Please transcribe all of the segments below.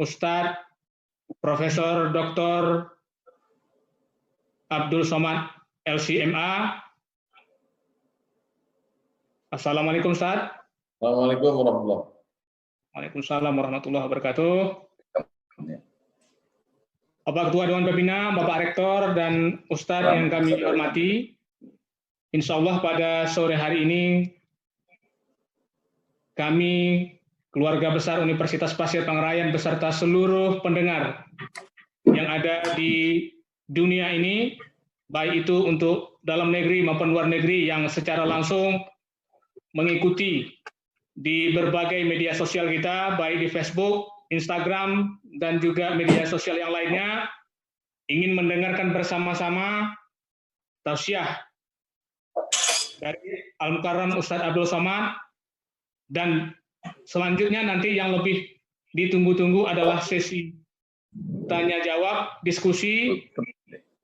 Ustadz Profesor Dr. Abdul Somad LCMA. Assalamualaikum Ustadz. Assalamualaikum warahmatullahi wabarakatuh. Waalaikumsalam warahmatullahi wabarakatuh. Bapak Ketua Dewan Pembina, Bapak Rektor, dan Ustadz yang kami hormati, insya Allah pada sore hari ini kami, keluarga besar Universitas Pasir Pangarayan beserta seluruh pendengar yang ada di dunia ini, baik itu untuk dalam negeri maupun luar negeri yang secara langsung mengikuti di berbagai media sosial kita, baik di Facebook, Instagram, dan juga media sosial yang lainnya, ingin mendengarkan bersama-sama tausiah dari Al-Mukarram Ustadz Abdul Somad, dan selanjutnya nanti yang lebih ditunggu-tunggu adalah sesi tanya-jawab, diskusi,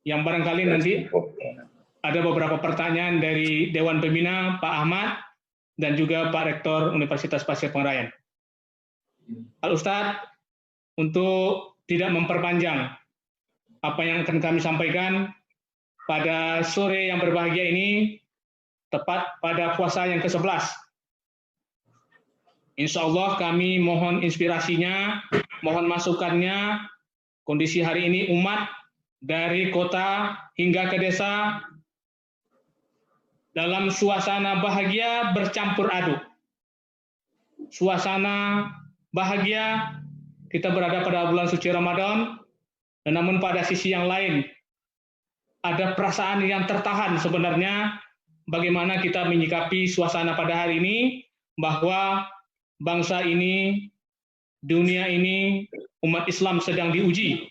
yang barangkali nanti ada beberapa pertanyaan dari Dewan Pembina, Pak Ahmad, dan juga Pak Rektor Universitas Pasir Pangarayan. Al-Ustadz, untuk tidak memperpanjang apa yang akan kami sampaikan pada sore yang berbahagia ini, tepat pada puasa yang ke-11. Insya Allah kami mohon inspirasinya, mohon masukannya, kondisi hari ini umat dari kota hingga ke desa dalam suasana bahagia bercampur aduk. Suasana bahagia, kita berada pada bulan suci Ramadan, dan namun pada sisi yang lain, ada perasaan yang tertahan sebenarnya, bagaimana kita menyikapi suasana pada hari ini, bahwa bangsa ini, dunia ini, umat Islam sedang diuji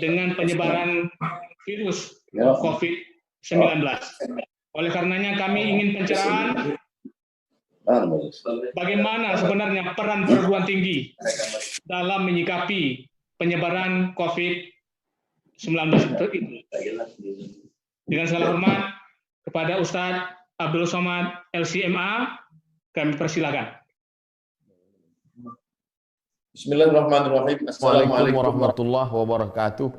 dengan penyebaran virus COVID-19. Oleh karenanya kami ingin pencerahan bagaimana sebenarnya peran perguruan tinggi dalam menyikapi penyebaran COVID-19 itu. Dengan segala hormat kepada Ustadz Abdul Somad LCMA, kami persilakan. Bismillahirrahmanirrahim. Assalamualaikum warahmatullahi wabarakatuh.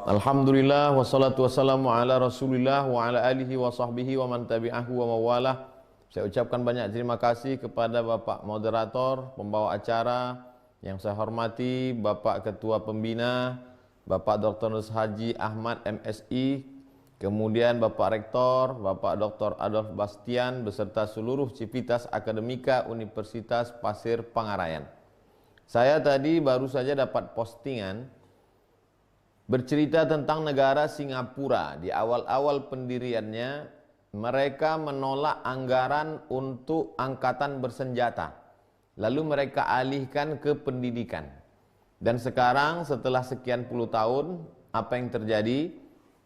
Alhamdulillah wassalatu wassalamu ala Rasulillah wa ala alihi wa sahbihi wa man tabi'ahu wa mawalah. Saya ucapkan banyak terima kasih kepada Bapak moderator, pembawa acara yang saya hormati, Bapak Ketua Pembina, Bapak Dr. Nus Haji Ahmad MSI, kemudian Bapak Rektor, Bapak Dr. Adolf Bastian beserta seluruh Civitas Akademika Universitas Pasir Pangarayan. Saya tadi baru saja dapat postingan bercerita tentang negara Singapura. Di awal-awal pendiriannya, mereka menolak anggaran untuk angkatan bersenjata. Lalu mereka alihkan ke pendidikan. Dan sekarang setelah sekian puluh tahun, apa yang terjadi?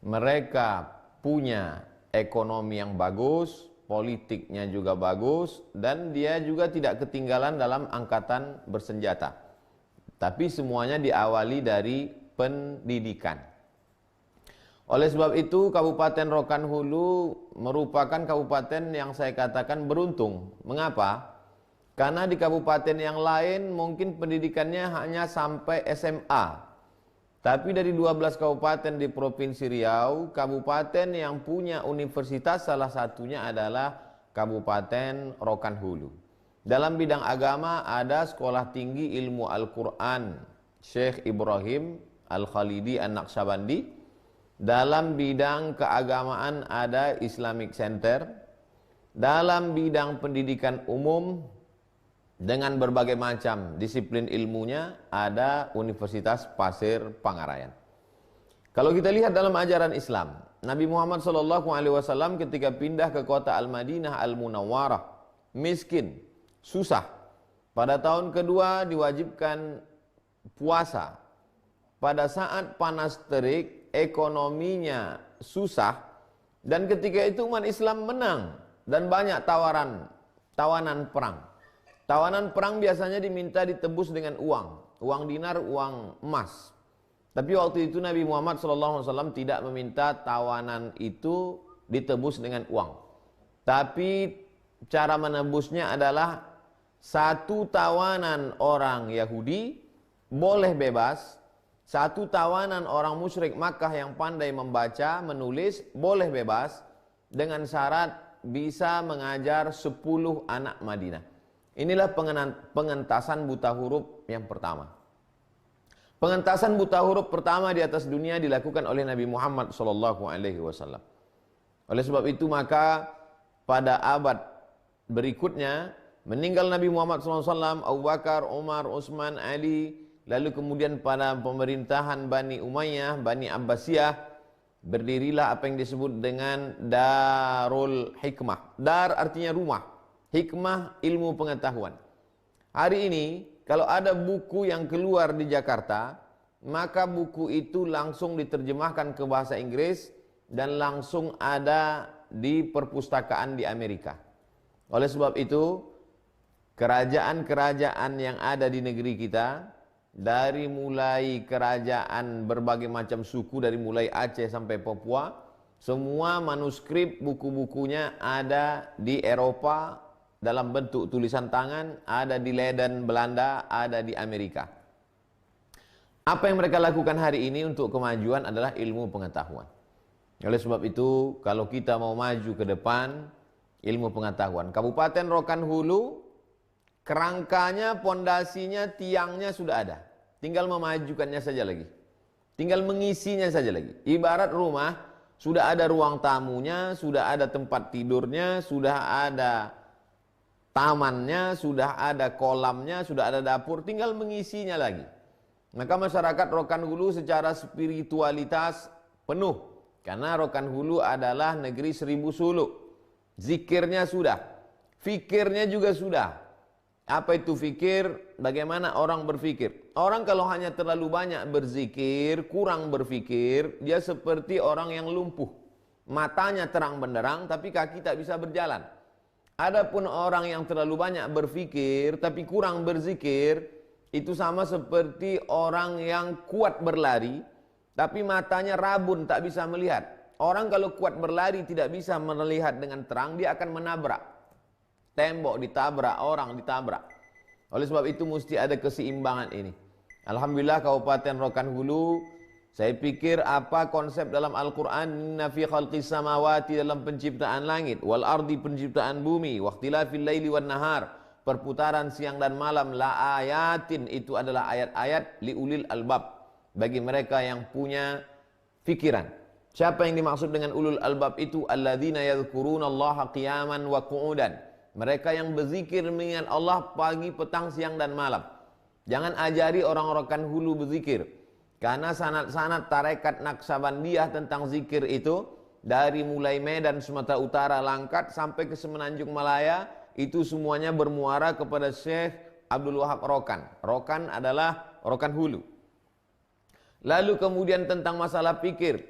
Mereka punya ekonomi yang bagus, politiknya juga bagus, dan dia juga tidak ketinggalan dalam angkatan bersenjata. Tapi semuanya diawali dari pendidikan. Oleh sebab itu, Kabupaten Rokan Hulu merupakan kabupaten yang saya katakan beruntung. Mengapa? Karena di kabupaten yang lain mungkin pendidikannya hanya sampai SMA. Tapi dari 12 kabupaten di Provinsi Riau, kabupaten yang punya universitas salah satunya adalah Kabupaten Rokan Hulu. Dalam bidang agama ada Sekolah Tinggi Ilmu Al-Quran Syekh Ibrahim Al-Khalidi An-Naqsyabandi. Dalam bidang keagamaan ada Islamic Center. Dalam bidang pendidikan umum dengan berbagai macam disiplin ilmunya ada Universitas Pasir Pangarayan. Kalau kita lihat dalam ajaran Islam, Nabi Muhammad SAW ketika pindah ke kota Al-Madinah Al-Munawwarah, miskin, susah. Pada tahun kedua diwajibkan puasa. Pada saat panas terik, ekonominya susah, dan ketika itu umat Islam menang dan banyak tawanan perang. Tawanan perang biasanya diminta ditebus dengan uang dinar, uang emas. Tapi waktu itu Nabi Muhammad SAW tidak meminta tawanan itu ditebus dengan uang. Tapi cara menebusnya adalah satu tawanan orang Yahudi boleh bebas, satu tawanan orang musyrik Makkah yang pandai membaca, menulis boleh bebas dengan syarat bisa mengajar 10 anak Madinah. Inilah pengentasan buta huruf yang pertama. Pengentasan buta huruf pertama di atas dunia dilakukan oleh Nabi Muhammad SAW. Oleh sebab itu maka pada abad berikutnya meninggal Nabi Muhammad SAW, Abu Bakar, Umar, Utsman, Ali, lalu kemudian pada pemerintahan Bani Umayyah, Bani Abbasiyah, berdirilah apa yang disebut dengan Darul Hikmah. Dar artinya rumah, hikmah ilmu pengetahuan. Hari ini kalau ada buku yang keluar di Jakarta, maka buku itu langsung diterjemahkan ke bahasa Inggris dan langsung ada di perpustakaan di Amerika. Oleh sebab itu, kerajaan-kerajaan yang ada di negeri kita, dari mulai kerajaan berbagai macam suku, dari mulai Aceh sampai Papua, semua manuskrip buku-bukunya ada di Eropa dalam bentuk tulisan tangan, ada di Leiden Belanda, ada di Amerika. Apa yang mereka lakukan hari ini untuk kemajuan adalah ilmu pengetahuan. Oleh sebab itu, kalau kita mau maju ke depan, ilmu pengetahuan. Kabupaten Rokan Hulu, kerangkanya, pondasinya, tiangnya sudah ada. Tinggal memajukannya saja lagi. Tinggal mengisinya saja lagi. Ibarat rumah, sudah ada ruang tamunya, sudah ada tempat tidurnya, sudah ada tamannya, sudah ada kolamnya, sudah ada dapur, tinggal mengisinya lagi. Maka masyarakat Rokan Hulu secara spiritualitas penuh. Karena Rokan Hulu adalah negeri 1000 suluk. Zikirnya sudah, fikirnya juga sudah. Apa itu fikir? Bagaimana orang berfikir? Orang kalau hanya terlalu banyak berzikir, kurang berfikir, dia seperti orang yang lumpuh. Matanya terang benderang, tapi kaki tak bisa berjalan. Adapun orang yang terlalu banyak berfikir, tapi kurang berzikir, itu sama seperti orang yang kuat berlari, tapi matanya rabun, tak bisa melihat. Orang kalau kuat berlari tidak bisa melihat dengan terang, dia akan menabrak. Tembok ditabrak, orang ditabrak. Oleh sebab itu mesti ada keseimbangan ini. Alhamdulillah Kabupaten Rokan Hulu, saya pikir apa konsep dalam Al-Quran, inna fi khalqis samawati, dalam penciptaan langit, wal ardi, penciptaan bumi, waqtilafil laili wan nahar, perputaran siang dan malam, la ayatin, itu adalah ayat-ayat liulil albab, bagi mereka yang punya fikiran. Siapa yang dimaksud dengan ulul albab itu? Alladzina yadhkurunallaha qiyaman wa qu'udan. Mereka yang berzikir mengingat Allah pagi, petang, siang dan malam. Jangan ajari orang Rokan Hulu berzikir. Karena sanad-sanad tarekat Naqsabandiyah tentang zikir itu, dari mulai Medan, Sumatera Utara, Langkat sampai ke Semenanjung Malaya, itu semuanya bermuara kepada Syekh Abdul Wahab Rokan. Rokan adalah Rokan Hulu. Lalu kemudian tentang masalah pikir,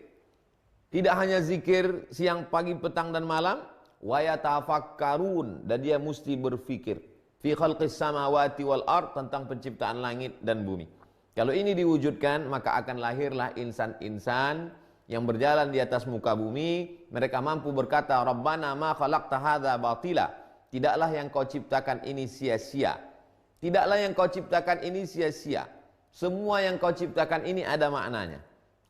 tidak hanya zikir siang, pagi, petang dan malam, wa yatafakkarun, dan dia mesti berfikir fi khalqis samawati wal ard, tentang penciptaan langit dan bumi. Kalau ini diwujudkan, maka akan lahirlah insan-insan yang berjalan di atas muka bumi. Mereka mampu berkata, Rabbana ma khalaqta hadza batila, tidaklah yang kau ciptakan ini sia-sia. Tidaklah yang kau ciptakan ini sia-sia. Semua yang kau ciptakan ini ada maknanya.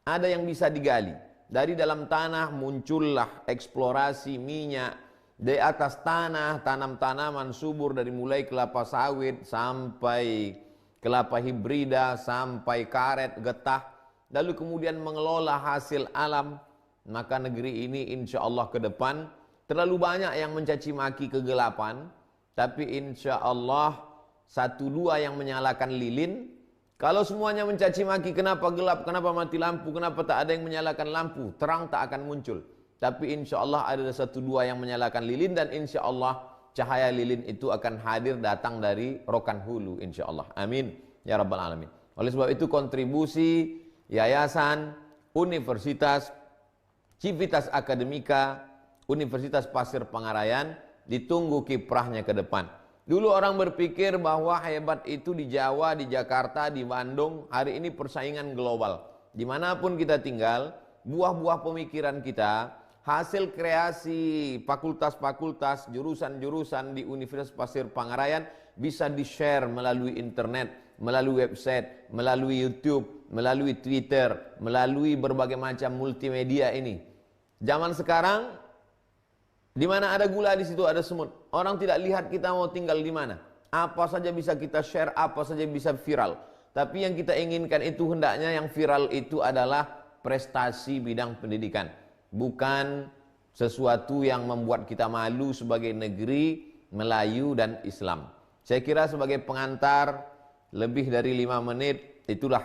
Ada yang bisa digali. Dari dalam tanah muncullah eksplorasi minyak. Di atas tanah tanam tanaman subur, dari mulai kelapa sawit sampai kelapa hibrida, sampai karet, getah. Lalu kemudian mengelola hasil alam. Maka negeri ini insya Allah ke depan terlalu banyak yang mencaci maki kegelapan. Tapi insya Allah 1-2 yang menyalakan lilin. Kalau semuanya mencaci maki, kenapa gelap, kenapa mati lampu, kenapa tak ada yang menyalakan lampu, terang tak akan muncul. Tapi insya Allah ada 1-2 yang menyalakan lilin, dan insya Allah cahaya lilin itu akan hadir datang dari Rokan Hulu, insya Allah. Amin ya rabbal alamin. Oleh sebab itu kontribusi yayasan, universitas, Civitas Akademika, Universitas Pasir Pangarayan ditunggu kiprahnya ke depan. Dulu orang berpikir bahwa hebat itu di Jawa, di Jakarta, di Bandung. Hari ini persaingan global. Dimanapun kita tinggal, buah-buah pemikiran kita, hasil kreasi fakultas-fakultas, jurusan-jurusan di Universitas Pasir Pangarayan, bisa di-share melalui internet, melalui website, melalui YouTube, melalui Twitter, melalui berbagai macam multimedia ini. Zaman sekarang, di mana ada gula di situ ada semut. Orang tidak lihat kita mau tinggal di mana. Apa saja bisa kita share, apa saja bisa viral. Tapi yang kita inginkan itu hendaknya yang viral itu adalah prestasi bidang pendidikan. Bukan sesuatu yang membuat kita malu sebagai negeri Melayu dan Islam. Saya kira sebagai pengantar lebih dari 5 menit itulah.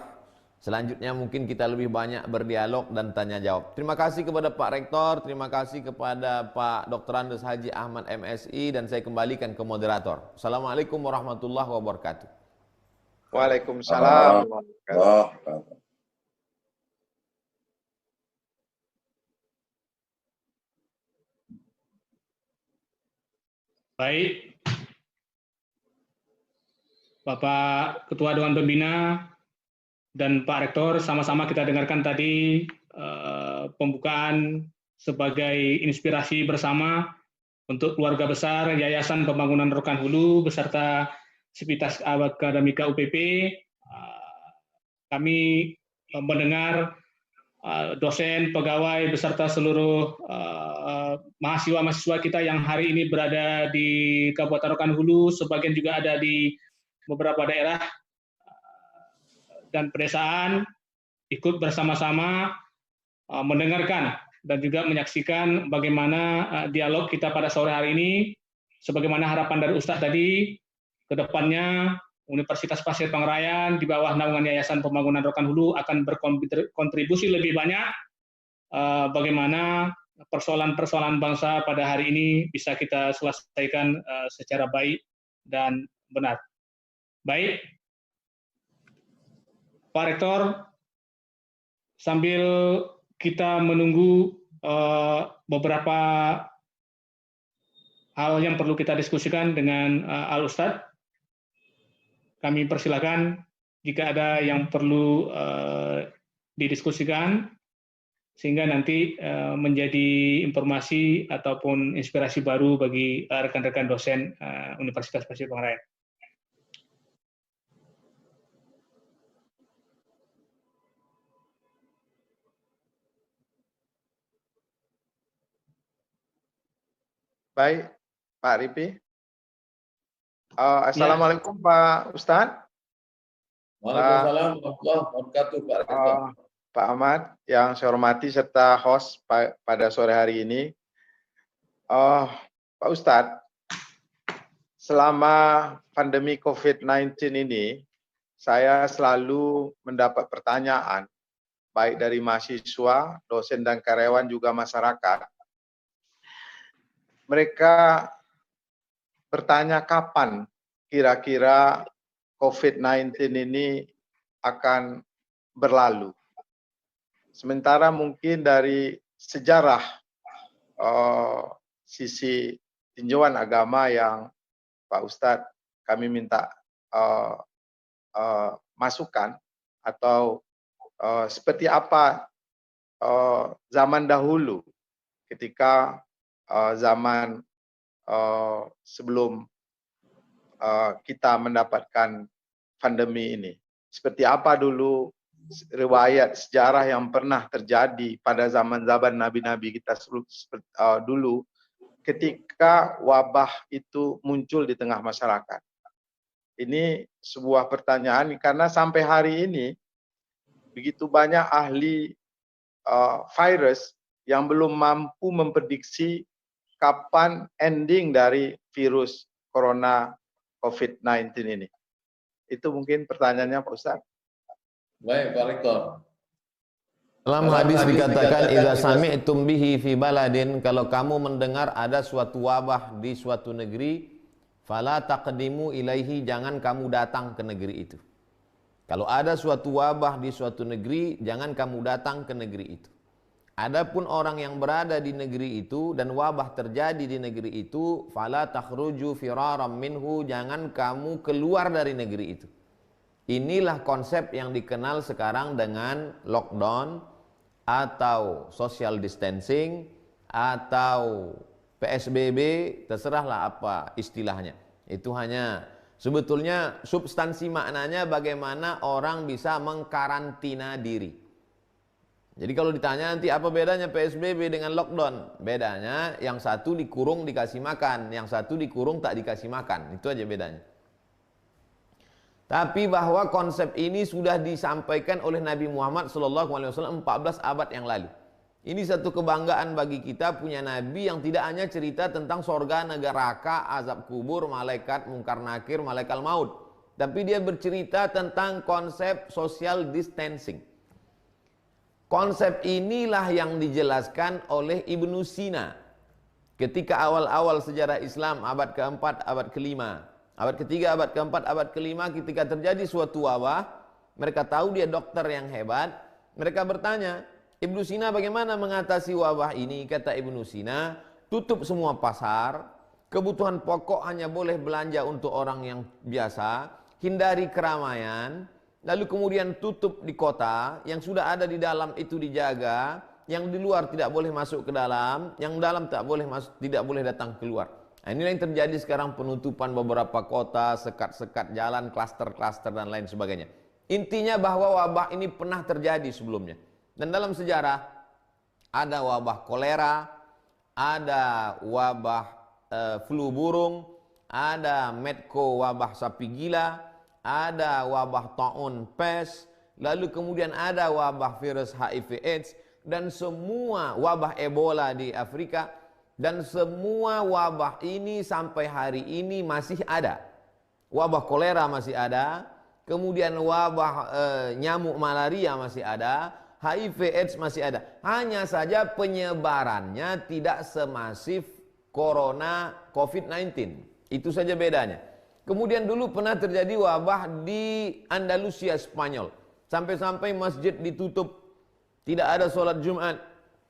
Selanjutnya mungkin kita lebih banyak berdialog dan tanya jawab. Terima kasih kepada Pak Rektor, terima kasih kepada Pak Dr. Andes Haji Ahmad MSI, dan saya kembalikan ke moderator. Assalamualaikum warahmatullahi wabarakatuh. Waalaikumsalam. Baik, Bapak Ketua Dewan Pembina dan Pak Rektor, sama-sama kita dengarkan tadi pembukaan sebagai inspirasi bersama untuk keluarga besar Yayasan Pembangunan Rokan Hulu beserta Sivitas Akademika UPP. Kami mendengar dosen, pegawai, beserta seluruh mahasiswa-mahasiswa kita yang hari ini berada di Kabupaten Rokan Hulu, sebagian juga ada di beberapa daerah dan pedesaan, ikut bersama-sama mendengarkan dan juga menyaksikan bagaimana dialog kita pada sore hari ini, sebagaimana harapan dari Ustadz tadi, ke depannya Universitas Pasir Pangarayan di bawah naungan Yayasan Pembangunan Rokan Hulu akan berkontribusi lebih banyak bagaimana persoalan-persoalan bangsa pada hari ini bisa kita selesaikan secara baik dan benar. Baik, Pak Rektor, sambil kita menunggu beberapa hal yang perlu kita diskusikan dengan Al-Ustadz, kami persilakan jika ada yang perlu didiskusikan, sehingga nanti menjadi informasi ataupun inspirasi baru bagi rekan-rekan dosen Universitas Pasir Pangarayan. Baik, Pak Ripi. Assalamualaikum Pak Ustadz. Waalaikumsalam warahmatullahi wabarakatuh, Pak Rektor. Pak Ahmad yang saya hormati serta host pada sore hari ini. Pak Ustadz, selama pandemi COVID-19 ini, saya selalu mendapat pertanyaan, baik dari mahasiswa, dosen dan karyawan juga masyarakat. Mereka bertanya kapan kira-kira COVID-19 ini akan berlalu. Sementara mungkin dari sejarah sisi tinjauan agama yang Pak Ustadz kami minta masukan, atau seperti apa zaman dahulu ketika zaman sebelum kita mendapatkan pandemi ini. Seperti apa dulu riwayat sejarah yang pernah terjadi pada zaman-zaman nabi-nabi kita dulu ketika wabah itu muncul di tengah masyarakat. Ini sebuah pertanyaan karena sampai hari ini begitu banyak ahli virus yang belum mampu memprediksi kapan ending dari virus corona COVID-19 ini. Itu mungkin pertanyaannya Pak Ustaz. Baik, Pak Rektor. Dalam hadis dikatakan idza sami'tum bihi fi baladin, kalau kamu mendengar ada suatu wabah di suatu negeri, fala taqdimu ilaihi, jangan kamu datang ke negeri itu. Kalau ada suatu wabah di suatu negeri, jangan kamu datang ke negeri itu. Adapun orang yang berada di negeri itu dan wabah terjadi di negeri itu, fala takhruju firaram minhu, jangan kamu keluar dari negeri itu. Inilah konsep yang dikenal sekarang dengan lockdown atau social distancing atau PSBB, terserahlah apa istilahnya. Itu hanya Sebetulnya substansi maknanya bagaimana orang bisa mengkarantina diri. Jadi kalau ditanya nanti apa bedanya PSBB dengan lockdown? Bedanya yang satu dikurung dikasih makan, yang satu dikurung tak dikasih makan. Itu aja bedanya. Tapi bahwa konsep ini sudah disampaikan oleh Nabi Muhammad SAW 14 abad yang lalu. Ini satu kebanggaan bagi kita punya Nabi yang tidak hanya cerita tentang sorga, neraka, azab kubur, malaikat, mungkar nakir, malaikat maut. Tapi dia bercerita tentang konsep social distancing. Konsep inilah yang dijelaskan oleh Ibnu Sina. Ketika awal-awal sejarah Islam, abad keempat, abad kelima. Abad ketiga, abad keempat, abad kelima, ketika terjadi suatu wabah, mereka tahu dia dokter yang hebat. Mereka bertanya, Ibnu Sina bagaimana mengatasi wabah ini? Kata Ibnu Sina, tutup semua pasar, kebutuhan pokok hanya boleh belanja untuk orang yang biasa, hindari keramaian, lalu kemudian tutup di kota, yang sudah ada di dalam itu dijaga, yang di luar tidak boleh masuk ke dalam, yang dalam tak boleh masuk, tidak boleh datang keluar. Nah, inilah yang terjadi sekarang, penutupan beberapa kota, sekat-sekat jalan, klaster-klaster dan lain sebagainya. Intinya bahwa wabah ini pernah terjadi sebelumnya. Dan dalam sejarah ada wabah kolera, ada wabah flu burung, ada medco wabah sapi gila, ada wabah taun pes, lalu kemudian ada wabah virus HIV AIDS, dan semua wabah Ebola di Afrika, dan semua wabah ini sampai hari ini masih ada. Wabah kolera masih ada, kemudian wabah nyamuk malaria masih ada, HIV AIDS masih ada. Hanya saja penyebarannya tidak semasif corona COVID-19. Itu saja bedanya. Kemudian dulu pernah terjadi wabah di Andalusia, Spanyol. Sampai-sampai masjid ditutup. Tidak ada sholat Jumat.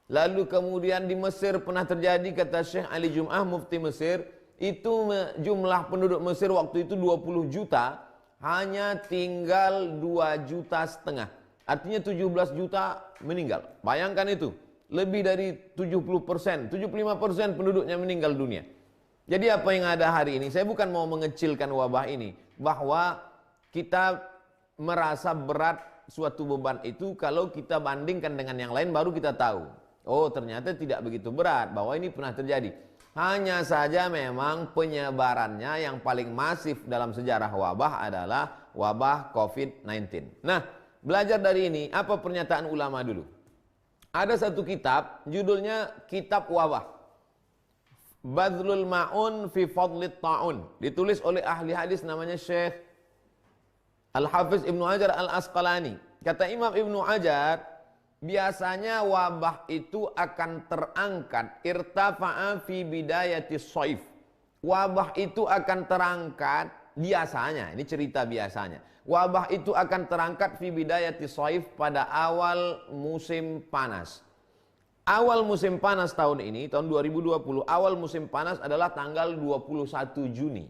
Lalu kemudian di Mesir pernah terjadi, kata Syekh Ali Jum'ah, mufti Mesir. Itu jumlah penduduk Mesir waktu itu 20 juta. Hanya tinggal 2,5 juta. Artinya 17 juta meninggal. Bayangkan itu. Lebih dari 70%, 75% penduduknya meninggal dunia. Jadi apa yang ada hari ini? Saya bukan mau mengecilkan wabah ini. Bahwa kita merasa berat suatu beban itu kalau kita bandingkan dengan yang lain baru kita tahu. Oh ternyata tidak begitu berat. Bahwa ini pernah terjadi. Hanya saja memang penyebarannya yang paling masif dalam sejarah wabah adalah wabah COVID-19. Nah, belajar dari ini, apa pernyataan ulama dulu? Ada satu kitab, judulnya Kitab Wabah. Badlul Ma'un fi Fadlit Ta'un. Ditulis oleh ahli hadis namanya Syekh Al-Hafiz Ibnu Hajar Al-Asqalani. Kata Imam Ibnu Hajar, biasanya wabah itu akan terangkat. Irtafa'a fi bidayati shaif. Wabah itu akan terangkat biasanya, ini cerita biasanya. Wabah itu akan terangkat fi bidayati shaif pada awal musim panas. Awal musim panas tahun ini, tahun 2020, awal musim panas adalah tanggal 21 Juni.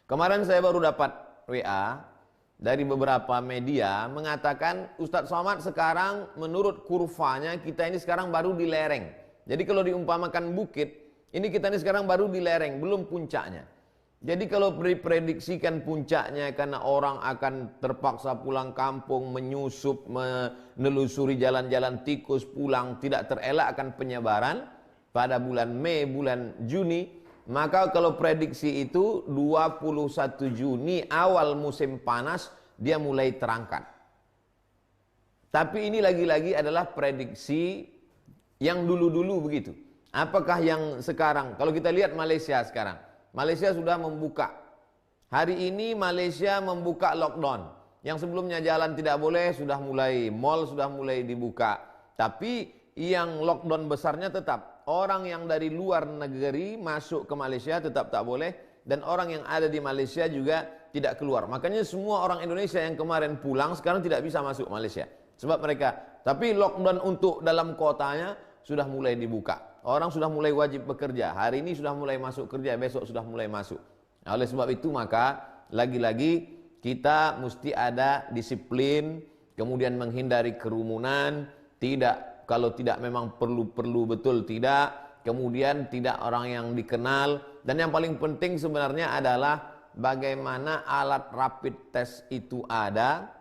Kemarin saya baru dapat WA dari beberapa media mengatakan, Ustadz Somad sekarang menurut kurvanya kita ini sekarang baru di lereng. Jadi kalau diumpamakan bukit, ini kita ini sekarang baru di lereng, belum puncaknya. Jadi kalau diprediksikan puncaknya karena orang akan terpaksa pulang kampung, menyusup, menelusuri jalan-jalan tikus, pulang, tidak terelakkan penyebaran pada bulan Mei, bulan Juni, maka kalau prediksi itu 21 Juni awal musim panas dia mulai terangkat. Tapi ini lagi-lagi adalah prediksi yang dulu-dulu begitu. Apakah yang sekarang? Kalau kita lihat Malaysia sekarang, Malaysia sudah membuka. Hari ini Malaysia membuka lockdown. Yang sebelumnya jalan tidak boleh, sudah mulai, mall sudah mulai dibuka. Tapi yang lockdown besarnya tetap. Orang yang dari luar negeri masuk ke Malaysia tetap tak boleh. Dan orang yang ada di Malaysia juga tidak keluar. Makanya semua orang Indonesia yang kemarin pulang sekarang tidak bisa masuk Malaysia. Sebab mereka, tapi lockdown untuk dalam kotanya sudah mulai dibuka. Orang sudah mulai wajib bekerja. Hari ini sudah mulai masuk kerja, besok sudah mulai masuk. Nah, oleh sebab itu maka lagi-lagi kita mesti ada disiplin, kemudian menghindari kerumunan, tidak, kalau tidak memang perlu betul tidak, kemudian tidak orang yang dikenal, dan yang paling penting sebenarnya adalah bagaimana alat rapid test itu ada,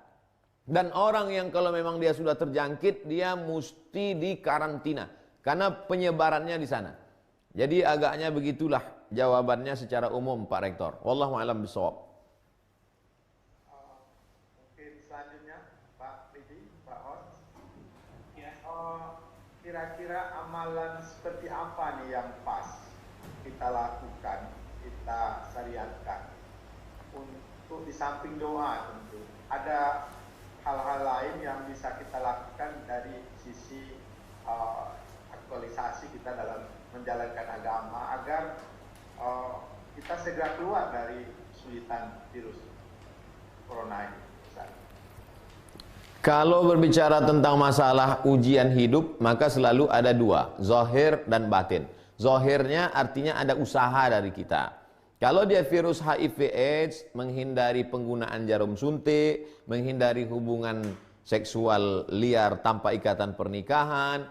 dan orang yang kalau memang dia sudah terjangkit, dia mesti dikarantina karena penyebarannya di sana. Jadi agaknya begitulah jawabannya secara umum, Pak Rektor. Wallahu a'lam bishawab. Mungkin selanjutnya Pak Ridi, Pak Hos. Kira-kira amalan seperti apa nih yang pas kita lakukan, kita syariatkan untuk di samping doa tentu ada hal-hal lain yang bisa kita lakukan dari sisi aktualisasi kita dalam menjalankan agama agar kita segera keluar dari kesulitan virus corona ini. Kalau berbicara tentang masalah ujian hidup, maka selalu ada dua, zahir dan batin. Zahirnya artinya ada usaha dari kita. Kalau dia virus HIV/AIDS, menghindari penggunaan jarum suntik, menghindari hubungan seksual liar tanpa ikatan pernikahan,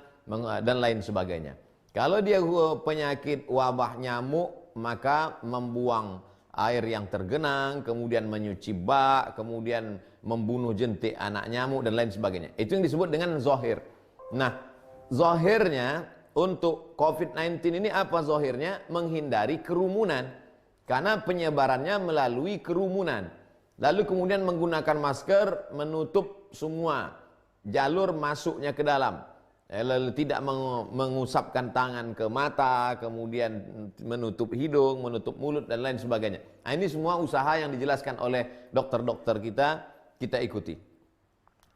dan lain sebagainya. Kalau dia penyakit wabah nyamuk, maka membuang air yang tergenang, kemudian menyuci bak, kemudian membunuh jentik anak nyamuk dan lain sebagainya. Itu yang disebut dengan zahir. Nah, zahirnya untuk COVID-19 ini apa zahirnya? Menghindari kerumunan. Karena penyebarannya melalui kerumunan. Lalu kemudian menggunakan masker, menutup semua jalur masuknya ke dalam. Lalu tidak mengusapkan tangan ke mata, kemudian menutup hidung, menutup mulut dan lain sebagainya. Nah, ini semua usaha yang dijelaskan oleh dokter-dokter kita ikuti.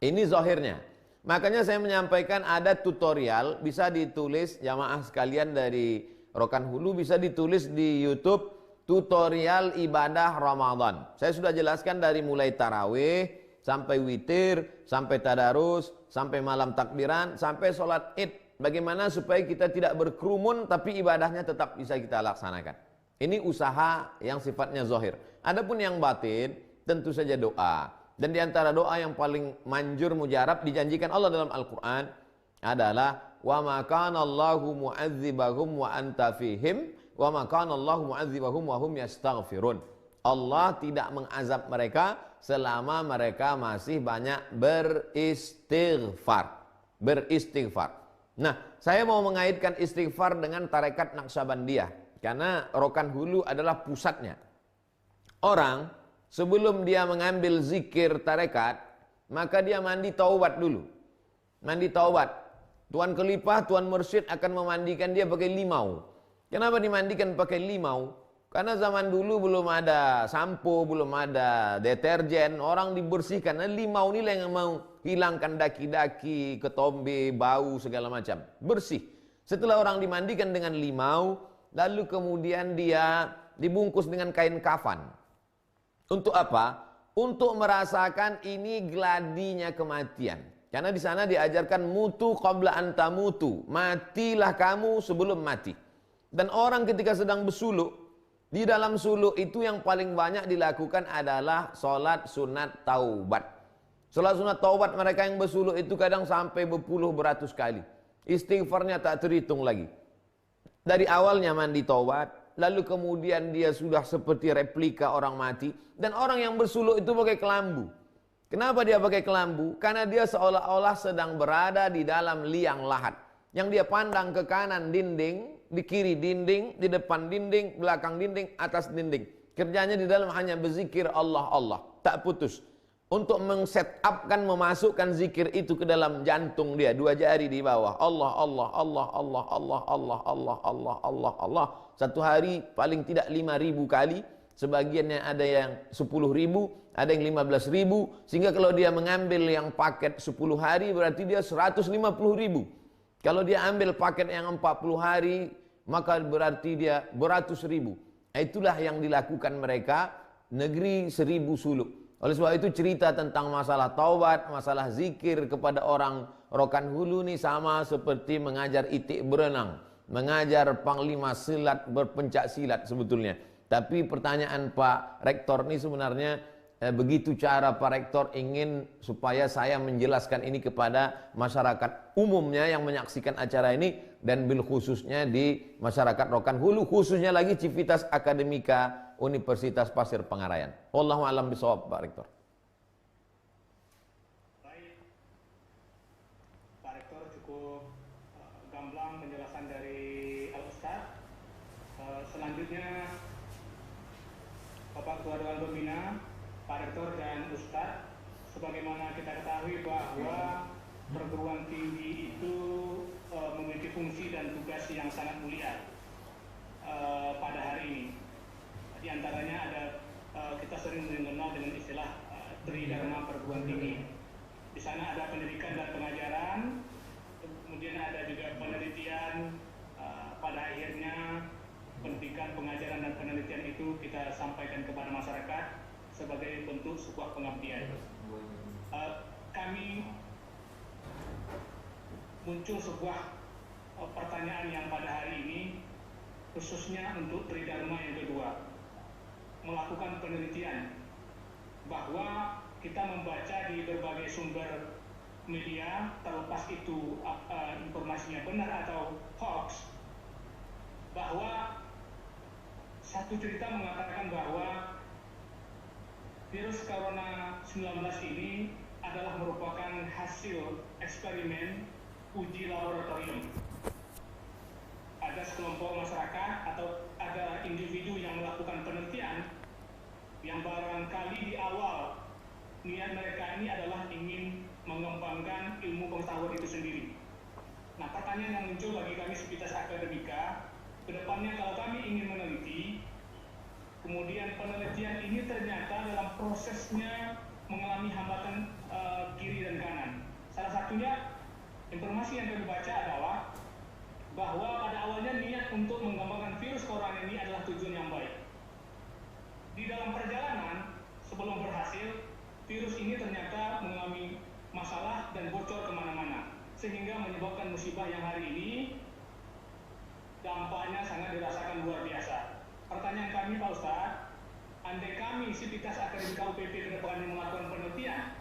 Ini zahirnya. Makanya saya menyampaikan ada tutorial, bisa ditulis jamaah sekalian dari Rokan Hulu, bisa ditulis di YouTube tutorial ibadah Ramadan. Saya sudah jelaskan dari mulai tarawih sampai witir, sampai tadarus, sampai malam takbiran, sampai sholat id. Bagaimana supaya kita tidak berkerumun tapi ibadahnya tetap bisa kita laksanakan. Ini usaha yang sifatnya zahir. Adapun yang batin tentu saja doa. Dan di antara doa yang paling manjur mujarab dijanjikan Allah dalam Al-Quran adalah wa ma kana Allahu mu'adzibahum wa anta fihim wa ma kana Allahu mu'adzibahum wa hum yastaghfirun. Allah tidak mengazab mereka selama mereka masih banyak beristighfar. Beristighfar. Nah, saya mau mengaitkan istighfar dengan tarekat Naqsabandiyah karena Rokan Hulu adalah pusatnya. Orang sebelum dia mengambil zikir tarekat, maka dia mandi taubat dulu. Mandi taubat. Tuan Khalifah, Tuan Mursyid akan memandikan dia pakai limau. Kenapa dimandikan pakai limau? Karena zaman dulu belum ada sampo, belum ada deterjen, orang dibersihkan. Nah, limau ini yang mau hilangkan daki-daki, ketombe, bau, segala macam. Bersih. Setelah orang dimandikan dengan limau, lalu kemudian dia dibungkus dengan kain kafan. Untuk apa? Untuk merasakan ini gladinya kematian. Karena di sana diajarkan mutu qabla anta mutu. Matilah kamu sebelum mati. Dan orang ketika sedang bersuluk, di dalam suluk itu yang paling banyak dilakukan adalah sholat sunat taubat. Sholat sunat taubat mereka yang bersuluk itu kadang sampai berpuluh beratus kali. Istighfarnya tak terhitung lagi. Dari awalnya mandi taubat, lalu kemudian dia sudah seperti replika orang mati. Dan orang yang bersuluk itu pakai kelambu. Kenapa dia pakai kelambu? Karena dia seolah-olah sedang berada di dalam liang lahat. Yang dia pandang ke kanan dinding, di kiri dinding, di depan dinding, belakang dinding, atas dinding. Kerjanya di dalam hanya berzikir Allah, Allah. Tak putus. Untuk meng-set-upkan, memasukkan zikir itu ke dalam jantung dia. Dua jari di bawah. Allah, Allah, Allah, Allah, Allah, Allah, Allah, Allah, Allah, Allah. Satu hari paling tidak 5.000 kali. Sebagiannya ada yang 10.000, ada yang 15.000. Sehingga kalau dia mengambil yang paket 10 hari, berarti dia 150.000. Kalau dia ambil paket yang 40 hari, maka berarti dia beratus ribu. Itulah yang dilakukan mereka, negeri 1000 suluk. Oleh sebab itu cerita tentang masalah taubat, masalah zikir kepada orang Rokan Hulu ini sama seperti mengajar itik berenang, mengajar panglima silat berpencak silat sebetulnya. Tapi pertanyaan Pak Rektor ini sebenarnya begitu cara Pak Rektor ingin supaya saya menjelaskan ini kepada masyarakat umumnya yang menyaksikan acara ini dan bil khususnya di masyarakat Rokan Hulu, khususnya lagi Civitas Akademika Universitas Pasir Pengarayan. Wallahu a'lam bishawab, Pak Rektor. Baik, Pak Rektor cukup gamblang penjelasan dari Al-Ustaz. Selanjutnya Bapak Ketua Dewan Pembina, Pak Rektor dan Ustaz, sebagaimana kita ketahui bahwa perguruan tinggi itu memiliki fungsi dan tugas yang sangat mulia pada hari ini. Di antaranya ada kita sering mengenal dengan istilah Tridharma perguruan tinggi. Di sana ada pendidikan dan pengajaran, kemudian ada juga penelitian. Pada akhirnya pendidikan, pengajaran dan penelitian itu kita sampaikan kepada masyarakat sebagai bentuk sebuah pengabdian. Kami muncul sebuah pertanyaan yang pada hari ini khususnya untuk Tridharma yang kedua, melakukan penelitian, bahwa kita membaca di berbagai sumber media, terlepas itu informasinya benar atau hoax, bahwa satu cerita mengatakan bahwa virus corona 19 ini adalah merupakan hasil eksperimen uji laboratorium. Ada sekelompok masyarakat atau ada individu yang melakukan penelitian yang barangkali di awal niat mereka ini adalah ingin mengembangkan ilmu pengetahuan itu sendiri. Nah, pertanyaan yang muncul bagi kami Sivitas Akademika, kedepannya kalau kami ingin meneliti, kemudian penelitian ini ternyata dalam prosesnya mengalami hambatan kiri dan kanan. Salah satunya informasi yang kami baca adalah bahwa pada awalnya niat untuk mengembangkan virus corona ini adalah tujuan yang baik. Di dalam perjalanan sebelum berhasil, virus ini ternyata mengalami masalah dan bocor kemana-mana, sehingga menyebabkan musibah yang hari ini dampaknya sangat dirasakan luar biasa. Pertanyaan kami Pak Ustadz, andai kami Sivitas Akademika UPP ke depan melakukan penelitian,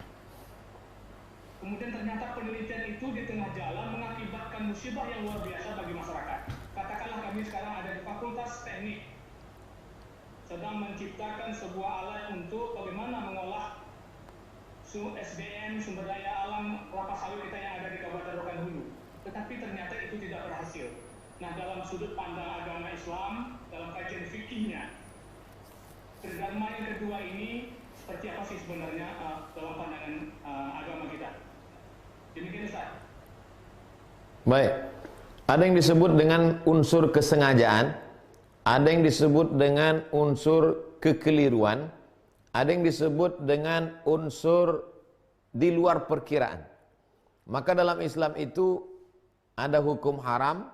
kemudian ternyata penelitian itu di tengah jalan mengakibatkan musibah yang luar biasa bagi masyarakat. Katakanlah kami sekarang ada di Fakultas Teknik, sedang menciptakan sebuah alat untuk bagaimana mengolah SDM, sumber daya alam kelapa sawit kita yang ada di Kabupaten Rokan Hulu. Tetapi ternyata itu tidak berhasil. Nah, dalam sudut pandang agama Islam, dalam kajian fikihnya, Tridharma yang kedua ini seperti apa sih sebenarnya dalam pandangan agama kita? Demikian Ustaz. Baik. Ada yang disebut dengan unsur kesengajaan, ada yang disebut dengan unsur kekeliruan, ada yang disebut dengan unsur di luar perkiraan. Maka dalam Islam itu ada hukum haram,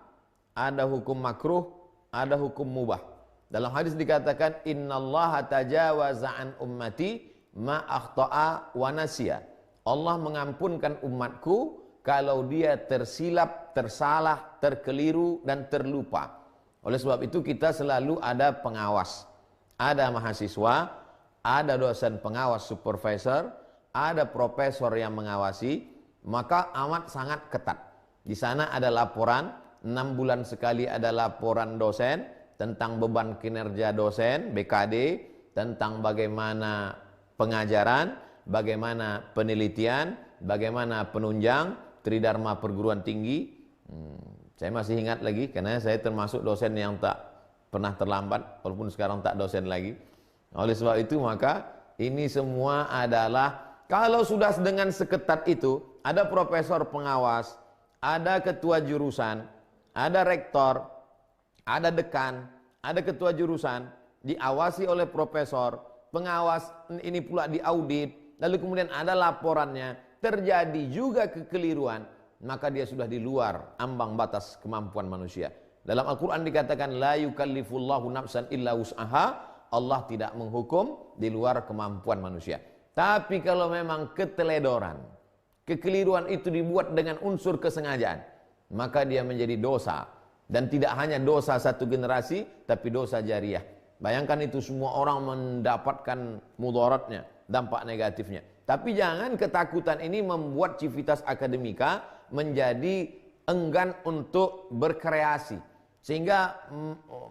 ada hukum makruh, ada hukum mubah. Dalam hadis dikatakan innallaha tajawaza an ummati ma akhta'a wa nasiya. Allah mengampunkan umatku kalau dia tersilap, tersalah, terkeliru dan terlupa. Oleh sebab itu kita selalu ada pengawas. Ada mahasiswa, ada dosen pengawas supervisor, ada profesor yang mengawasi, maka amat sangat ketat. Di sana ada laporan, 6 bulan sekali ada laporan dosen tentang beban kinerja dosen, BKD, tentang bagaimana pengajaran, bagaimana penelitian, bagaimana penunjang, Tridharma perguruan tinggi. Saya masih ingat lagi, karena saya termasuk dosen yang tak pernah terlambat, walaupun sekarang tak dosen lagi. Oleh sebab itu maka ini semua adalah, kalau sudah dengan seketat itu, ada profesor pengawas, ada ketua jurusan, ada rektor, ada dekan, ada ketua jurusan, diawasi oleh profesor, pengawas ini pula diaudit, lalu kemudian ada laporannya, terjadi juga kekeliruan, maka dia sudah di luar ambang batas kemampuan manusia. Dalam Al-Quran dikatakan la yukallifullahu nafsan illa wus'aha, Allah tidak menghukum di luar kemampuan manusia. Tapi kalau memang keteledoran, kekeliruan itu dibuat dengan unsur kesengajaan, maka dia menjadi dosa. Dan tidak hanya dosa satu generasi, tapi dosa jariah. Bayangkan itu semua orang mendapatkan mudaratnya, dampak negatifnya. Tapi jangan ketakutan ini membuat Civitas Akademika menjadi enggan untuk berkreasi. Sehingga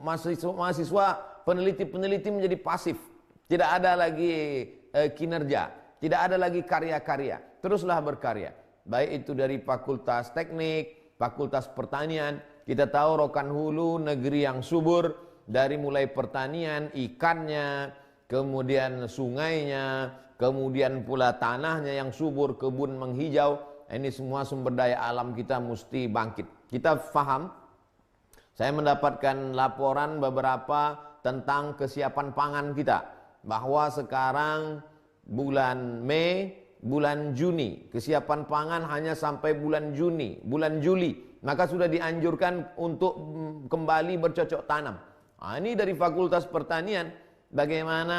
mahasiswa peneliti-peneliti menjadi pasif. Tidak ada lagi kinerja, tidak ada lagi karya-karya. Teruslah berkarya. Baik itu dari fakultas teknik, fakultas pertanian. Kita tahu Rokan Hulu negeri yang subur, dari mulai pertanian, ikannya, kemudian sungainya, kemudian pula tanahnya yang subur, kebun menghijau. Ini semua sumber daya alam kita mesti bangkit. Kita faham. Saya mendapatkan laporan beberapa tentang kesiapan pangan kita, bahwa sekarang bulan Mei, bulan Juni, kesiapan pangan hanya sampai bulan Juni, bulan Juli, maka sudah dianjurkan untuk kembali bercocok tanam. Nah, ini dari Fakultas Pertanian, bagaimana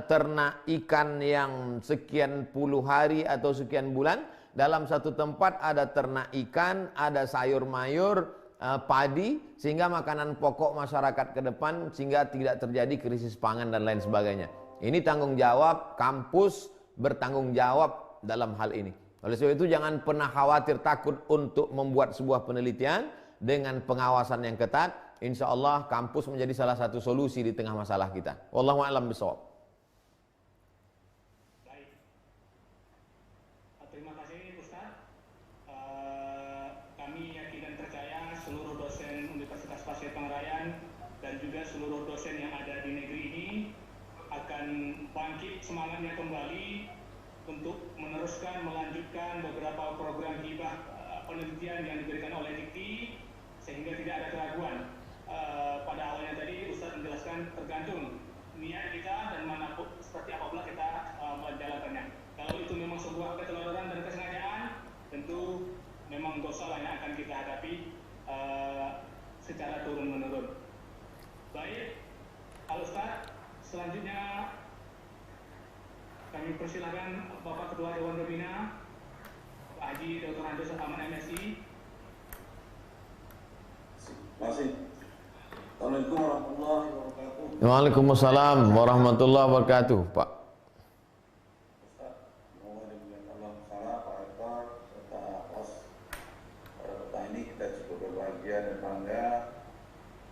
ternak ikan yang sekian puluh hari atau sekian bulan, dalam satu tempat ada ternak ikan, ada sayur mayur, padi, sehingga makanan pokok masyarakat ke depan, sehingga tidak terjadi krisis pangan dan lain sebagainya. Ini tanggung jawab kampus, bertanggung jawab dalam hal ini. Oleh sebab itu jangan pernah khawatir, takut untuk membuat sebuah penelitian dengan pengawasan yang ketat. Insya Allah kampus menjadi salah satu solusi di tengah masalah kita. Wallahu a'lam bishawab. Terima kasih Ustaz. Kami yakin dan percaya seluruh dosen Universitas Pasir Pengarayan dan juga seluruh dosen yang ada di negeri ini akan bangkit semangatnya kembali untuk meneruskan, melanjutkan beberapa program hibah penelitian yang diberikan oleh Dikti, sehingga tidak ada keraguan. Pada awalnya tadi Ustaz menjelaskan tergantung niat kita dan manapun seperti apabila kita menjalankannya. Kalau itu memang sebuah ketelodoran dan kesengajaan, tentu memang dosa lah yang akan kita hadapi secara turun-menurun. Baik, Pak Ustaz, selanjutnya kami persilakan Bapak Ketua Dewan Pembina, Pak Haji Dr. Andes Aman MSI. Masih. Assalamualaikum warahmatullahi wabarakatuh. Waalaikumsalam warahmatullahi wabarakatuh, Pak. Ustaz, mohon dimuliakan Allah Ta'ala, Pak Rektor, serta atas para petani, kita cukup berbahagia dan bangga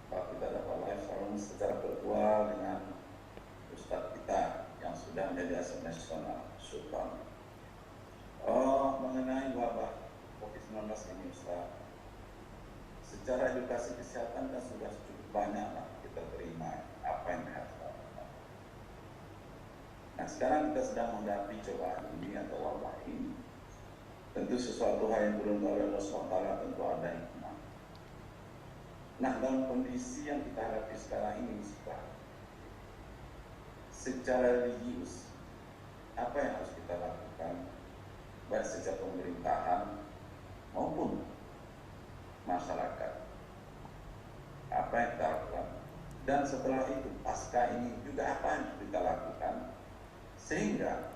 bahwa kita dapat live forum secara virtual dengan Ustaz kita yang sudah menjadi aset nasional, Sultan. Mengenai wabah COVID-19 ini, Ustaz, secara edukasi kesehatan kan sudah cukup banyak lah kita terima apa yang harus lakukan. Nah, sekarang kita sedang menghadapi cobaan ini atau wabah ini. Tentu sesuatu hal yang belum oleh Allah SWT, tentu ada hikmah. Nah, dalam kondisi yang kita hadapi sekarang ini, secara religius, apa yang harus kita lakukan, baik secara pemerintahan maupun masyarakat? Apa yang kita lakukan? Dan setelah itu, pasca ini juga apa yang kita lakukan sehingga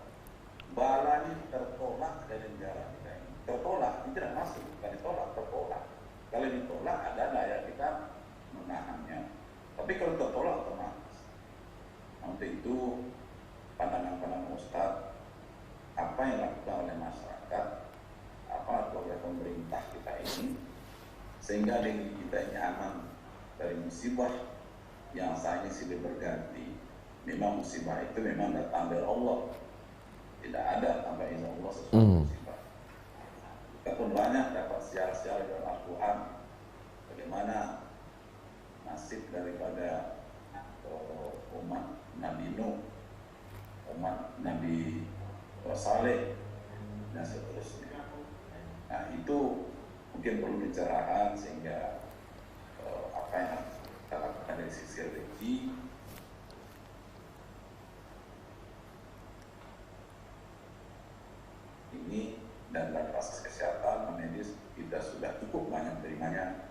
bala ini tertolak dari negara kita ini. Tertolak, tidak masuk, bukan ditolak, tertolak. Kalau ditolak ada daya kita menahannya. Tapi kalau tertolak otomatis. Untuk itu pandangan-pandangan Ustaz, apa yang dilakukan oleh masyarakat, apa oleh pemerintah kita ini, sehingga diri kita ini aman dari musibah yang saat ini silih berganti. Memang musibah itu memang datang dari Allah, tidak ada tanpa izin Allah sesuatu musibah. Kita pun banyak dapat siar-siar dalam Al-Quran bagaimana nasib daripada umat Nabi Nuh, umat Nabi Saleh dan seterusnya. Nah, itu mungkin perlu dicarakan sehingga apa yang harus kita lakukan dari sisi rezeki ini dan fasilitas kesehatan medis kita sudah cukup banyak terimanya.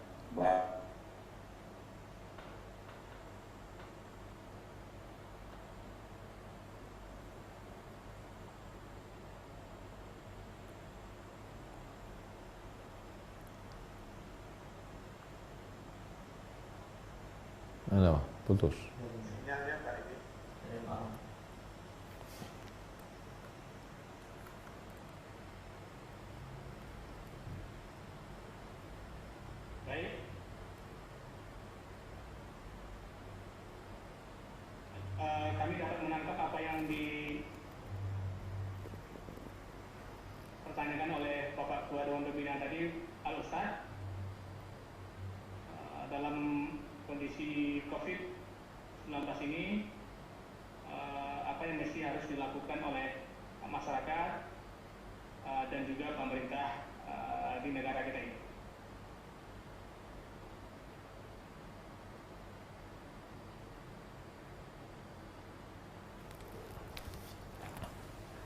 Halo, putus. Sinyalnya Pak ini. Baik. dipertanyakan oleh Bapak Ketua Dewan Pembinaan tadi, Al-Ustadz, dalam kondisi COVID-19 ini, apa yang mesti harus dilakukan oleh masyarakat dan juga pemerintah di negara kita ini?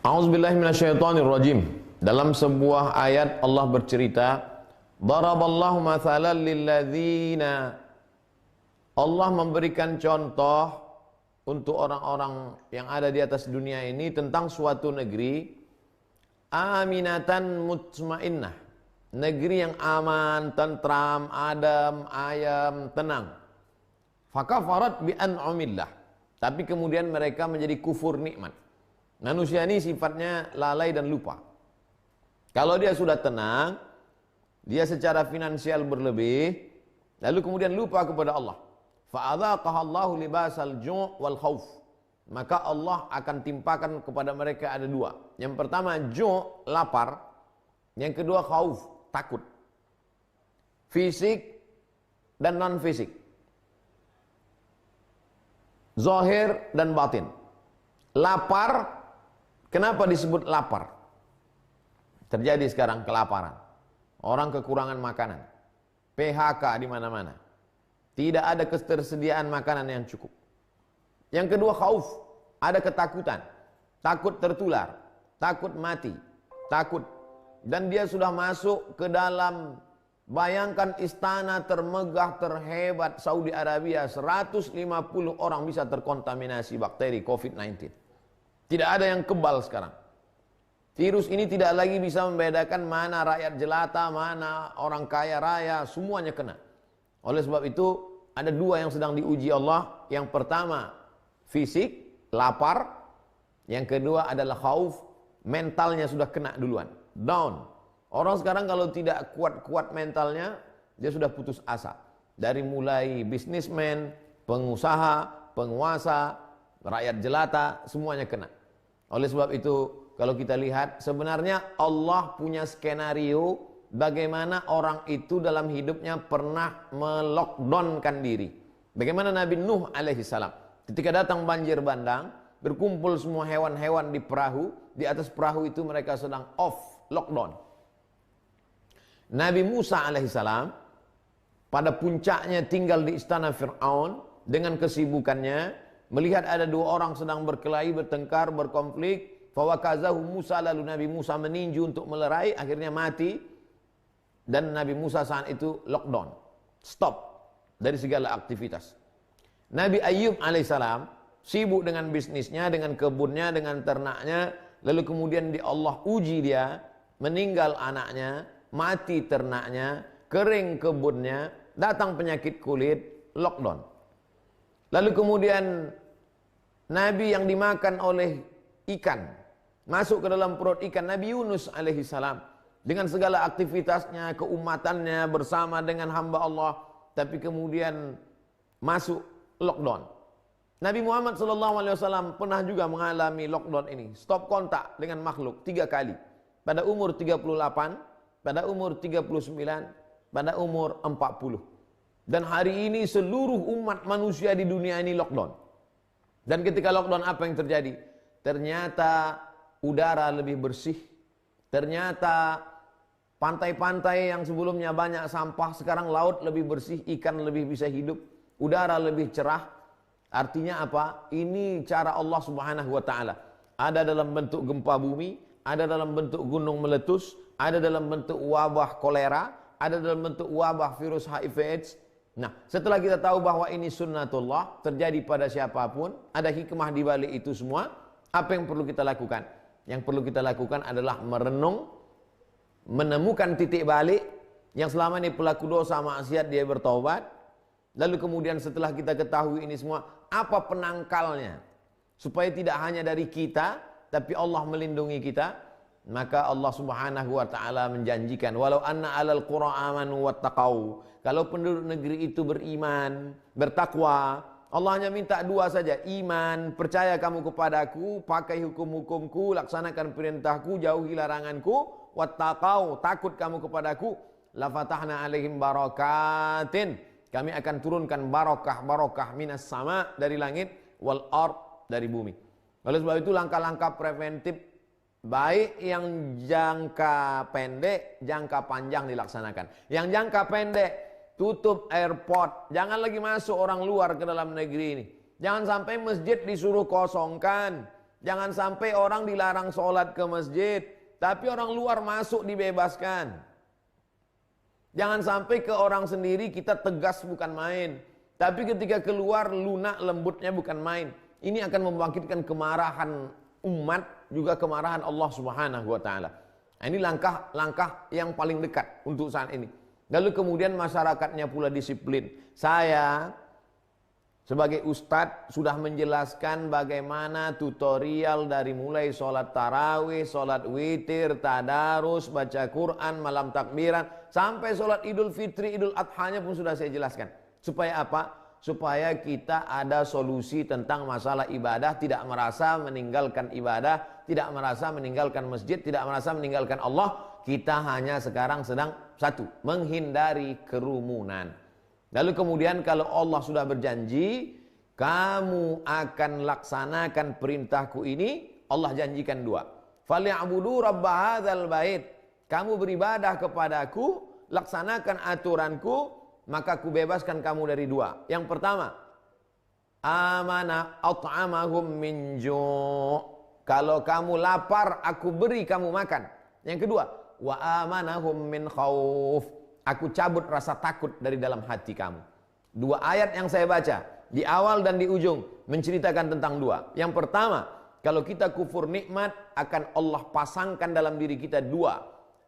A'udzubillahi minasyaitonirrajim. Dalam sebuah ayat Allah bercerita, daraballahu mathalan lilladzina, Allah memberikan contoh untuk orang-orang yang ada di atas dunia ini tentang suatu negeri aminatan mutmainnah, negeri yang aman, tentram, adem, ayem, tenang. Fakafarat bi an'amillah, tapi kemudian mereka menjadi kufur nikmat. Manusia ini sifatnya lalai dan lupa. Kalau dia sudah tenang, dia secara finansial berlebih, lalu kemudian lupa kepada Allah. Fa'adzaqahallahu libasal ju' wal khauf. Maka Allah akan timpakan kepada mereka ada dua. Yang pertama ju', lapar. Yang kedua khauf, takut. Fisik dan non fisik. Zahir dan batin. Lapar. Kenapa disebut lapar? Terjadi sekarang kelaparan. Orang kekurangan makanan. PHK di mana-mana. Tidak ada ketersediaan makanan yang cukup. Yang kedua khauf, ada ketakutan. Takut tertular, takut mati, takut. Dan dia sudah masuk ke dalam, bayangkan istana termegah terhebat Saudi Arabia, 150 orang bisa terkontaminasi bakteri COVID-19. Tidak ada yang kebal sekarang. Virus ini tidak lagi bisa membedakan mana rakyat jelata, mana orang kaya raya, semuanya kena. Oleh sebab itu, ada dua yang sedang diuji Allah. Yang pertama, fisik, lapar. Yang kedua adalah khauf, mentalnya sudah kena duluan, down. Orang sekarang kalau tidak kuat-kuat mentalnya, dia sudah putus asa. Dari mulai bisnismen, pengusaha, penguasa, rakyat jelata, semuanya kena. Oleh sebab itu, kalau kita lihat, sebenarnya Allah punya skenario bagaimana orang itu dalam hidupnya pernah melockdownkan diri. Bagaimana Nabi Nuh alaihissalam, ketika datang banjir bandang, berkumpul semua hewan-hewan di perahu, di atas perahu itu mereka sedang off, lockdown. Nabi Musa alaihissalam, pada puncaknya tinggal di istana Fir'aun, dengan kesibukannya, melihat ada dua orang sedang berkelahi, bertengkar, berkonflik. Fawakazahu Musa, lalu Nabi Musa meninju untuk melerai, akhirnya mati. Dan Nabi Musa saat itu lockdown, stop dari segala aktivitas. Nabi Ayyub alaihissalam sibuk dengan bisnisnya, dengan kebunnya, dengan ternaknya. Lalu kemudian Allah uji dia, meninggal anaknya, mati ternaknya, kering kebunnya, datang penyakit kulit, lockdown. Lalu kemudian Nabi yang dimakan oleh ikan, masuk ke dalam perut ikan, Nabi Yunus alaihissalam, dengan segala aktivitasnya, keumatannya bersama dengan hamba Allah, tapi kemudian masuk lockdown. Nabi Muhammad SAW pernah juga mengalami lockdown ini, stop kontak dengan makhluk 3 kali, pada umur 38, pada umur 39, pada umur 40. Dan hari ini seluruh umat manusia di dunia ini lockdown. Dan ketika lockdown apa yang terjadi? Ternyata udara lebih bersih. Ternyata pantai-pantai yang sebelumnya banyak sampah, sekarang laut lebih bersih, ikan lebih bisa hidup, udara lebih cerah. Artinya apa? Ini cara Allah Subhanahu wa taala. Ada dalam bentuk gempa bumi, ada dalam bentuk gunung meletus, ada dalam bentuk wabah kolera, ada dalam bentuk wabah virus HIV/AIDS. Nah, setelah kita tahu bahwa ini sunnatullah, terjadi pada siapapun, ada hikmah di balik itu semua, apa yang perlu kita lakukan? Yang perlu kita lakukan adalah merenung, menemukan titik balik, yang selama ini pelaku dosa maksiat dia bertaubat, lalu kemudian setelah kita ketahui ini semua, apa penangkalnya? Supaya tidak hanya dari kita, tapi Allah melindungi kita, maka Allah Subhanahu wa taala menjanjikan, walau anna 'alal qura amanu wattaqau. Kalau penduduk negeri itu beriman, bertakwa, Allah hanya minta dua saja, iman, percaya kamu kepadaku, pakai hukum-hukumku, laksanakan perintahku, jauhi laranganku, wattaqau, takut kamu kepadaku, la fatahna alaihim barakatin, kami akan turunkan barokah minas sama, dari langit, wal ard, dari bumi. Oleh sebab itu langkah-langkah preventif baik yang jangka pendek, jangka panjang dilaksanakan. Yang jangka pendek, tutup airport, jangan lagi masuk orang luar ke dalam negeri ini. Jangan sampai masjid disuruh kosongkan, jangan sampai orang dilarang sholat ke masjid, tapi orang luar masuk dibebaskan. Jangan sampai ke orang sendiri kita tegas bukan main, tapi ketika keluar lunak lembutnya bukan main. Ini akan membangkitkan kemarahan umat, juga kemarahan Allah Subhanahu wa taala. Ini langkah-langkah yang paling dekat untuk saat ini. Lalu kemudian masyarakatnya pula disiplin. Saya sebagai ustadz sudah menjelaskan bagaimana tutorial dari mulai sholat tarawih, sholat witir, tadarus, baca Quran, malam takbiran, sampai sholat idul fitri, idul adhanya pun sudah saya jelaskan. Supaya apa? Supaya kita ada solusi tentang masalah ibadah, tidak merasa meninggalkan ibadah, tidak merasa meninggalkan masjid, tidak merasa meninggalkan Allah. Kita hanya sekarang sedang satu, menghindari kerumunan. Lalu kemudian kalau Allah sudah berjanji, kamu akan laksanakan perintahku ini, Allah janjikan dua. Falyabudu rabb hadzal bait. Kamu beribadah kepadaku, laksanakan aturanku, maka ku bebaskan kamu dari dua. Yang pertama, amana at'amahum min ju'. Kalau kamu lapar, aku beri kamu makan. Yang kedua, wa amanahum min khauf. Aku cabut rasa takut dari dalam hati kamu. Dua ayat yang saya baca di awal dan di ujung menceritakan tentang dua. Yang pertama, kalau kita kufur nikmat, akan Allah pasangkan dalam diri kita dua,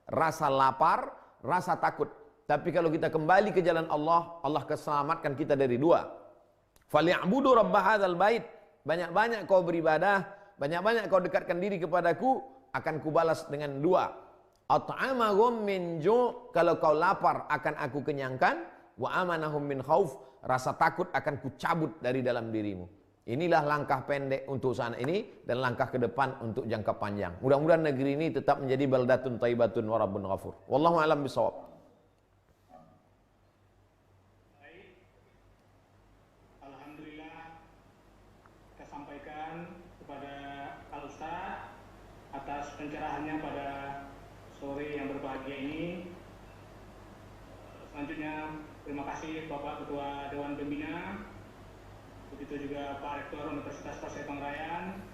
rasa lapar, rasa takut. Tapi kalau kita kembali ke jalan Allah, Allah keselamatkan kita dari dua. Falyabudu rabb hadzal bait. Banyak-banyak kau beribadah, banyak-banyak kau dekatkan diri kepadaku, akan kubalas dengan dua. At'amahum min ju', kalau kau lapar akan aku kenyangkan, wa amanahum min khauf, rasa takut akan kucabut dari dalam dirimu. Inilah langkah pendek untuk saat ini dan langkah ke depan untuk jangka panjang. Mudah-mudahan negeri ini tetap menjadi baldatun thayyibatun wa rabbun ghafur. Wallahu a'lam bishawab. Atas pencerahannya pada sore yang berbahagia ini. Selanjutnya terima kasih Bapak Ketua Dewan Pembina, begitu juga Pak Rektor Universitas Pasir Pangarayan.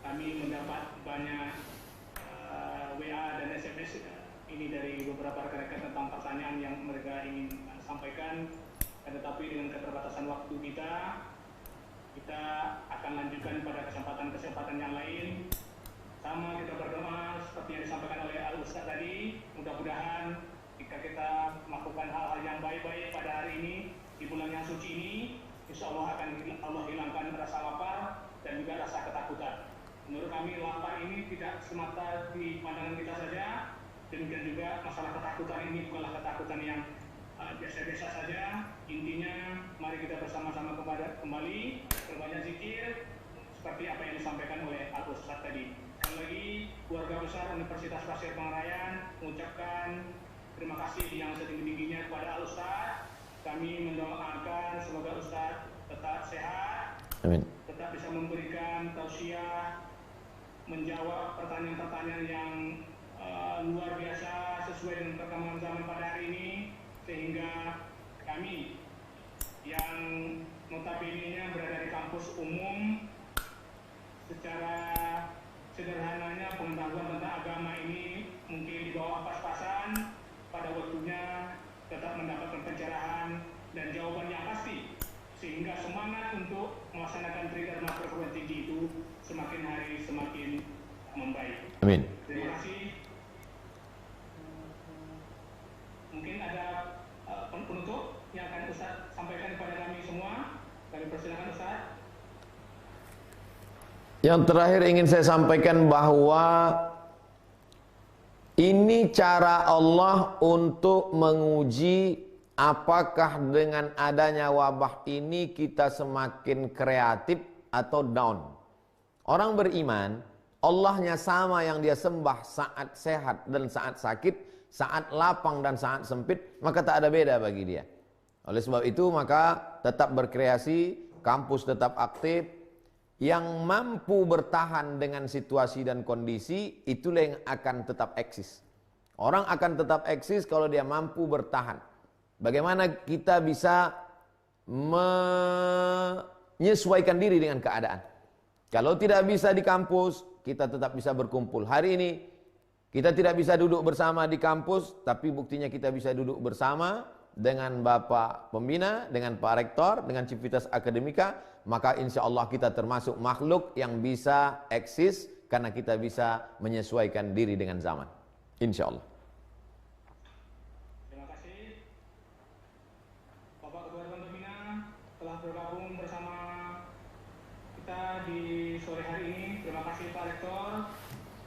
Kami mendapat banyak WA dan SMS ini dari beberapa rekan-rekan tentang pertanyaan yang mereka ingin sampaikan. Tetapi dengan keterbatasan waktu kita akan lanjutkan pada kesempatan-kesempatan yang lain. Sama kita berdoa seperti yang disampaikan oleh Al-Ustaz tadi, mudah-mudahan jika kita melakukan hal-hal yang baik-baik pada hari ini, di bulan yang suci ini, insya Allah akan Allah hilangkan rasa lapar dan juga rasa ketakutan. Menurut kami lapar ini tidak semata di pandangan kita saja, demikian juga masalah ketakutan ini bukanlah ketakutan yang biasa-biasa saja. Intinya mari kita bersama-sama kembali berbanyak zikir seperti apa yang disampaikan oleh Al-Ustaz tadi. Sekali lagi, keluarga besar Universitas Pasir Pangarayan mengucapkan terima kasih yang setinggi-tingginya kepada Al-Ustaz. Kami mendoakan semoga Ustaz tetap sehat, amin, tetap bisa memberikan tausiah, menjawab pertanyaan-pertanyaan yang luar biasa sesuai dengan perkembangan zaman pada hari ini, sehingga kami yang notabene-nya berada di kampus umum secara sederhananya pengetahuan tentang agama ini mungkin di bawah pas-pasan, pada waktunya tetap mendapatkan pencerahan dan jawaban yang pasti, sehingga semangat untuk melaksanakan Tridharma perguruan tinggi itu semakin hari semakin membaik. Amin. Terima kasih. Mungkin ada penutup yang akan Ustaz sampaikan kepada kami semua. Kami persilakan Ustaz. Yang terakhir ingin saya sampaikan bahwa ini cara Allah untuk menguji apakah dengan adanya wabah ini kita semakin kreatif atau down. Orang beriman Allahnya sama yang dia sembah saat sehat dan saat sakit, saat lapang dan saat sempit, maka tak ada beda bagi dia. Oleh sebab itu maka tetap berkreasi, kampus tetap aktif. Yang mampu bertahan dengan situasi dan kondisi, itulah yang akan tetap eksis. Orang akan tetap eksis kalau dia mampu bertahan. Bagaimana kita bisa menyesuaikan diri dengan keadaan. Kalau tidak bisa di kampus, kita tetap bisa berkumpul. Hari ini kita tidak bisa duduk bersama di kampus, tapi buktinya kita bisa duduk bersama dengan Bapak Pembina, dengan Pak Rektor, dengan Civitas Akademika. Maka insya Allah kita termasuk makhluk yang bisa eksis karena kita bisa menyesuaikan diri dengan zaman. Insya Allah. Terima kasih Bapak Ketua Dewan Pembina telah bergabung bersama kita di sore hari ini. Terima kasih Pak Rektor.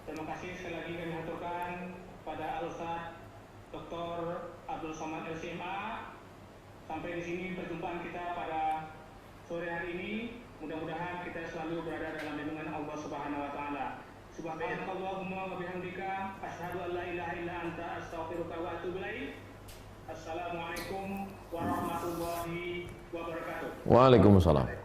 Terima kasih sekali lagi kami haturkan pada Al-Ustaz Dr. Abdul Somad LCMA. Sampai di sini perjumpaan kita pada sore hari ini. Mudah-mudahan kita selalu berada dalam lindungan Allah Subhanahu wa taala. Subhanakallahumma wa bihamdika asyhadu an la ilaha illa anta astaghfiruka wa atubu ilaik. Assalamualaikum warahmatullahi wabarakatuh. Waalaikumsalam.